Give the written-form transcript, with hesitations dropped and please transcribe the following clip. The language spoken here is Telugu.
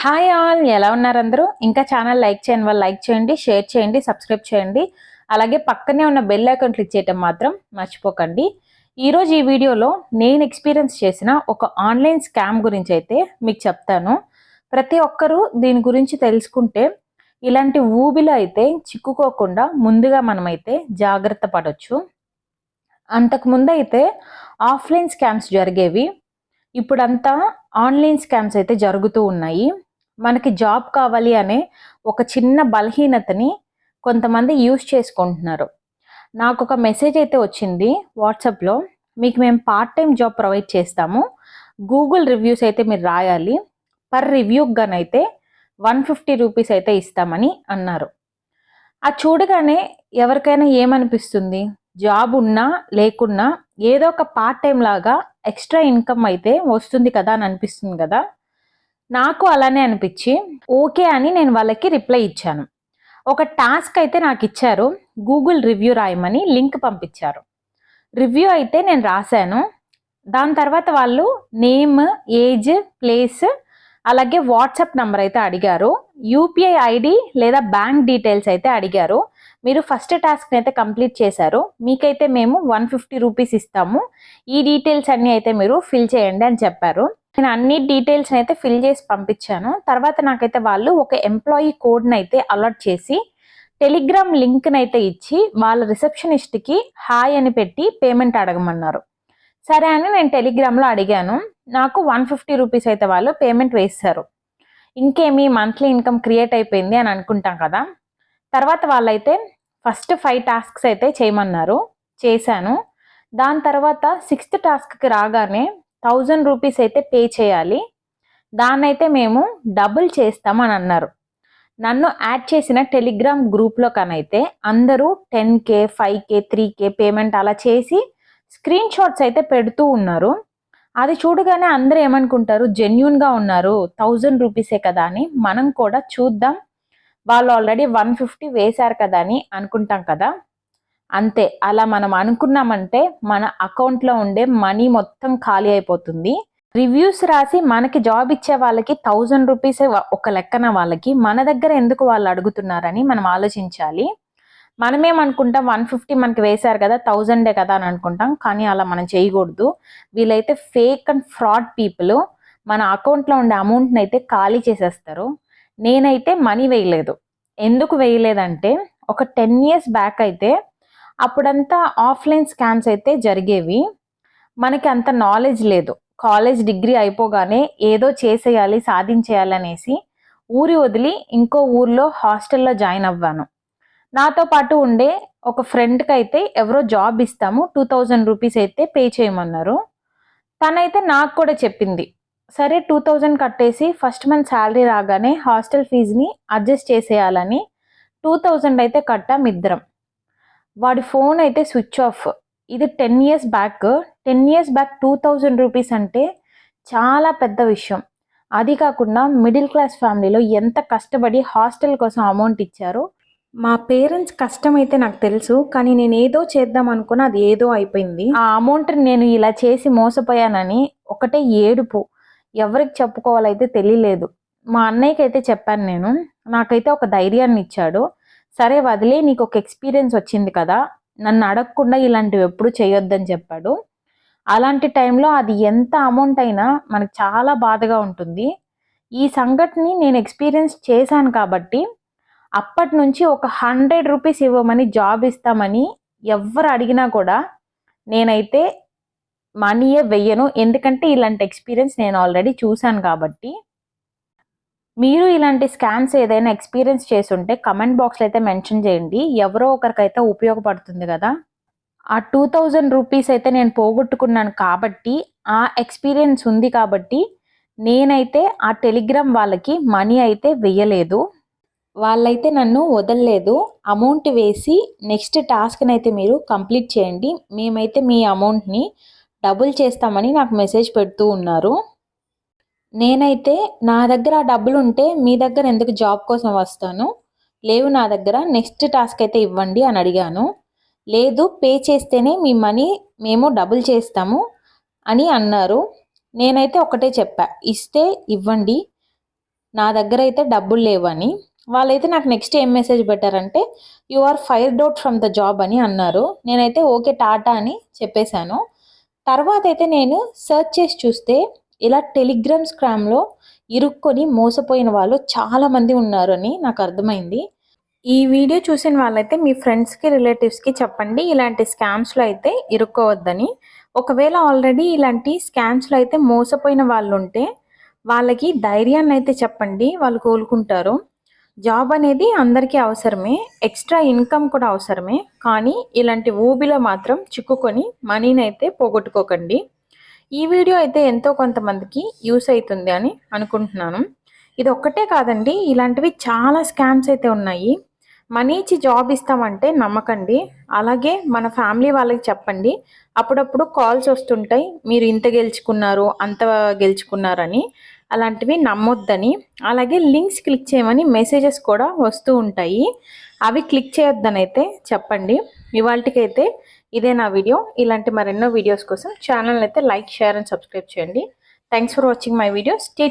హాయ్ ఆల్, ఎలా ఉన్నారు అందరూ? ఇంకా ఛానల్ లైక్ చేయని వాళ్ళు లైక్ చేయండి, షేర్ చేయండి, సబ్స్క్రైబ్ చేయండి. అలాగే పక్కనే ఉన్న బెల్ ఐకాన్ క్లిక్ చేయడం మాత్రం మర్చిపోకండి. ఈరోజు ఈ వీడియోలో నేను ఎక్స్పీరియన్స్ చేసిన ఒక ఆన్లైన్ స్కామ్ గురించి అయితే మీకు చెప్తాను. ప్రతి ఒక్కరూ దీని గురించి తెలుసుకుంటే ఇలాంటి ఊబిలో అయితే చిక్కుకోకుండా ముందుగా మనమైతే జాగ్రత్త పడవచ్చు. అంతకుముందు అయితే ఆఫ్లైన్ స్కామ్స్ జరిగేవి. ఇప్పుడంతా ఆన్లైన్ స్కామ్స్ అయితే జరుగుతూ ఉన్నాయి. మనకి జాబ్ కావాలి అనే ఒక చిన్న బలహీనతని కొంతమంది యూజ్ చేసుకుంటున్నారు. నాకు ఒక మెసేజ్ అయితే వచ్చింది వాట్సాప్లో, మీకు మేము పార్ట్ టైం జాబ్ ప్రొవైడ్ చేస్తాము, గూగుల్ రివ్యూస్ అయితే మీరు రాయాలి, పర్ రివ్యూకి గానైతే 150 రూపీస్ అయితే ఇస్తామని అన్నారు. అది చూడగానే ఎవరికైనా ఏమనిపిస్తుంది? జాబ్ ఉన్నా లేకున్నా ఏదో ఒక పార్ట్ టైం లాగా ఎక్స్ట్రా ఇన్కమ్ అయితే వస్తుంది కదా అని అనిపిస్తుంది కదా. నాకు అలానే అనిపించి ఓకే అని నేను వాళ్ళకి రిప్లై ఇచ్చాను. ఒక టాస్క్ అయితే నాకు ఇచ్చారు, గూగుల్ రివ్యూ రాయమని లింక్ పంపించారు. రివ్యూ అయితే నేను రాశాను. దాని తర్వాత వాళ్ళు నేమ్, ఏజ్, ప్లేస్, అలాగే వాట్సాప్ నంబర్ అయితే అడిగారు. యూపీఐ ఐడి లేదా బ్యాంక్ డీటెయిల్స్ అయితే అడిగారు. మీరు ఫస్ట్ టాస్క్ని అయితే కంప్లీట్ చేశారు, మీకైతే మేము 150 రూపీస్ ఇస్తాము, ఈ డీటెయిల్స్ అన్నీ అయితే మీరు ఫిల్ చేయండి అని చెప్పారు. నేను అన్ని డీటెయిల్స్ని అయితే ఫిల్ చేసి పంపించాను. తర్వాత నాకైతే వాళ్ళు ఒక ఎంప్లాయీ కోడ్ని అయితే అలర్ట్ చేసి టెలిగ్రామ్ లింక్ని అయితే ఇచ్చి వాళ్ళ రిసెప్షనిస్ట్కి హాయ్ అని పెట్టి పేమెంట్ అడగమన్నారు. సరే అని నేను టెలిగ్రామ్లో అడిగాను. నాకు 150 రూపీస్ అయితే వాళ్ళు పేమెంట్ వేస్తారు. ఇంకేమి మంత్లీ ఇన్కమ్ క్రియేట్ అయిపోయింది అని అనుకుంటాం కదా. తర్వాత వాళ్ళైతే ఫస్ట్ 5 టాస్క్స్ అయితే చేయమన్నారు, చేశాను. దాని తర్వాత 6th టాస్క్కి రాగానే 1000 రూపీస్ అయితే పే చేయాలి, దాన్నైతే మేము డబుల్ చేస్తామని అన్నారు. నన్ను యాడ్ చేసిన టెలిగ్రామ్ గ్రూప్లో కనైతే అందరూ 10K, 5K, 3K పేమెంట్ అలా చేసి స్క్రీన్ షాట్స్ అయితే పెడుతూ ఉన్నారు. అది చూడగానే అందరూ ఏమనుకుంటారు, జెన్యూన్గా ఉన్నారు, 1000 రూపీసే కదా అని మనం కూడా చూద్దాం, వాళ్ళు ఆల్రెడీ 150 వేశారు కదా అని అనుకుంటాం కదా. అంతే, అలా మనం అనుకున్నామంటే మన అకౌంట్లో ఉండే మనీ మొత్తం ఖాళీ అయిపోతుంది. రివ్యూస్ రాసి మనకి జాబ్ ఇచ్చే వాళ్ళకి 1000 రూపీసే ఒక లెక్కన, వాళ్ళకి మన దగ్గర ఎందుకు వాళ్ళు అడుగుతున్నారని మనం ఆలోచించాలి. మనమేమనుకుంటాం, 150 మనకి వేశారు కదా, 1000 కదా అని అనుకుంటాం. కానీ అలా మనం చేయకూడదు. వీళ్ళైతే ఫేక్ అండ్ ఫ్రాడ్ పీపుల్. మన అకౌంట్లో ఉండే అమౌంట్ని అయితే ఖాళీ చేసేస్తారు. నేనైతే మనీ వేయలేదు. ఎందుకు వేయలేదంటే ఒక 10 years బ్యాక్ అయితే అప్పుడంతా ఆఫ్లైన్ స్కామ్స్ అయితే జరిగేవి. మనకి అంత నాలెడ్జ్ లేదు. కాలేజ్ డిగ్రీ అయిపోగానే ఏదో చేసేయాలి, సాధించేయాలి అనేసి ఊరి వదిలి ఇంకో ఊర్లో హాస్టల్లో జాయిన్ అవ్వాను. నాతో పాటు ఉండే ఒక ఫ్రెండ్కి అయితే ఎవరో జాబ్ ఇస్తాము, 2000 రూపీస్ అయితే పే చేయమన్నారు. తనైతే నాకు కూడా చెప్పింది, సరే 2000 కట్టేసి ఫస్ట్ మంత్ శాలరీ రాగానే హాస్టల్ ఫీజుని అడ్జస్ట్ చేసేయాలని 2000 అయితే కట్టాం ఇద్దరం. వాడి ఫోన్ అయితే స్విచ్ ఆఫ్. ఇది 10 years back. 10 years back 2000 rupees అంటే చాలా పెద్ద విషయం. అది కాకుండా మిడిల్ క్లాస్ ఫ్యామిలీలో ఎంత కష్టపడి హాస్టల్ కోసం అమౌంట్ ఇచ్చారో. మా పేరెంట్స్ కష్టం అయితే నాకు తెలుసు, కానీ నేను ఏదో చేద్దాం అనుకున్నా అది ఏదో అయిపోయింది. ఆ అమౌంట్ నేను ఇలా చేసి మోసపోయానని ఒకటే ఏడుపు. ఎవరికి చెప్పుకోవాలైతే తెలియలేదు. మా అన్నయ్యకి అయితే చెప్పాను నేను. నాకైతే ఒక ధైర్యాన్ని ఇచ్చాడు. సరే వదిలే, నీకు ఒక ఎక్స్పీరియన్స్ వచ్చింది కదా, నన్ను అడగకుండా ఇలాంటివి ఎప్పుడు చేయొద్దని చెప్పాడు. అలాంటి టైంలో అది ఎంత అమౌంట్ అయినా మనకు చాలా బాధగా ఉంటుంది. ఈ సంఘటనని నేను ఎక్స్పీరియన్స్ చేశాను కాబట్టి అప్పటి నుంచి ఒక 100 రూపీస్ ఇవ్వమని జాబ్ ఇస్తామని ఎవరు అడిగినా కూడా నేనైతే మనీయే వెయ్యను. ఎందుకంటే ఇలాంటి ఎక్స్పీరియన్స్ నేను ఆల్రెడీ చూశాను కాబట్టి. మీరు ఇలాంటి స్కామ్స్ ఏదైనా ఎక్స్పీరియన్స్ చేసుంటే కమెంట్ బాక్స్లో అయితే మెన్షన్ చేయండి. ఎవరో ఒకరికైతే ఉపయోగపడుతుంది కదా. ఆ 2000 రూపీస్ అయితే నేను పోగొట్టుకున్నాను కాబట్టి, ఆ ఎక్స్పీరియన్స్ ఉంది కాబట్టి నేనైతే ఆ టెలిగ్రామ్ వాళ్ళకి మనీ అయితే వెయ్యలేదు. వాళ్ళైతే నన్ను వదలలేదు. అమౌంట్ వేసి నెక్స్ట్ టాస్క్ని అయితే మీరు కంప్లీట్ చేయండి, మేమైతే మీ అమౌంట్ని డబుల్ చేస్తామని నాకు మెసేజ్ పెడుతూ ఉన్నారు. నేనైతే నా దగ్గర ఆ డబ్బులు ఉంటే మీ దగ్గర ఎందుకు జాబ్ కోసం వస్తాను, లేవు నా దగ్గర, నెక్స్ట్ టాస్క్ అయితే ఇవ్వండి అని అడిగాను. లేదు, పే చేస్తేనే మీ మనీ మేము డబుల్ చేస్తాము అని అన్నారు. నేనైతే ఒకటే చెప్పా, ఇస్తే ఇవ్వండి, నా దగ్గర అయితే డబ్బులు లేవని. వాళ్ళైతే నాకు నెక్స్ట్ ఏం మెసేజ్ పెట్టారంటే you are fired out from the job అని అన్నారు. నేనైతే ఓకే టాటా అని చెప్పేశాను. తర్వాత అయితే నేను సెర్చ్ చేసి చూస్తే ఇలా టెలిగ్రామ్ స్కామ్లో ఇరుక్కొని మోసపోయిన వాళ్ళు చాలామంది ఉన్నారు అని నాకు అర్థమైంది. ఈ వీడియో చూసిన వాళ్ళైతే మీ ఫ్రెండ్స్కి రిలేటివ్స్కి చెప్పండి ఇలాంటి స్కామ్స్లో అయితే ఇరుక్కోవద్దని. ఒకవేళ ఆల్రెడీ ఇలాంటి స్కామ్స్లో అయితే మోసపోయిన వాళ్ళు ఉంటే వాళ్ళకి ధైర్యాన్ని అయితే చెప్పండి, వాళ్ళు కోలుకుంటారు. జాబ్ అనేది అందరికీ అవసరమే, ఎక్స్ట్రా ఇన్కమ్ కూడా అవసరమే, కానీ ఇలాంటి ఊబిలో మాత్రం చిక్కుకొని మనీని అయితే పోగొట్టుకోకండి. ఈ వీడియో అయితే ఎంతో కొంతమందికి యూస్ అవుతుంది అని అనుకుంటున్నాను. ఇది ఒక్కటే కాదండి, ఇలాంటివి చాలా స్కామ్స్ అయితే ఉన్నాయి. మనీ ఇచ్చి జాబ్ ఇస్తామంటే నమ్మకండి. అలాగే మన ఫ్యామిలీ వాళ్ళకి చెప్పండి. అప్పుడప్పుడు కాల్స్ వస్తుంటాయి, మీరు ఇంత గెలుచుకున్నారు అంత గెలుచుకున్నారని. అలాంటివి నమ్మొద్దని. అలాగే లింక్స్ క్లిక్ చేయమని మెసేజెస్ కూడా వస్తూ ఉంటాయి, అవి క్లిక్ చేయొద్దని అయితే చెప్పండి. ఇవాళకైతే ఇదే నా వీడియో. ఇలాంటి మరెన్నో వీడియోస్ కోసం ఛానల్ అయితే లైక్, షేర్ అండ్ సబ్స్క్రైబ్ చేయండి. Thanks for watching my video. Stay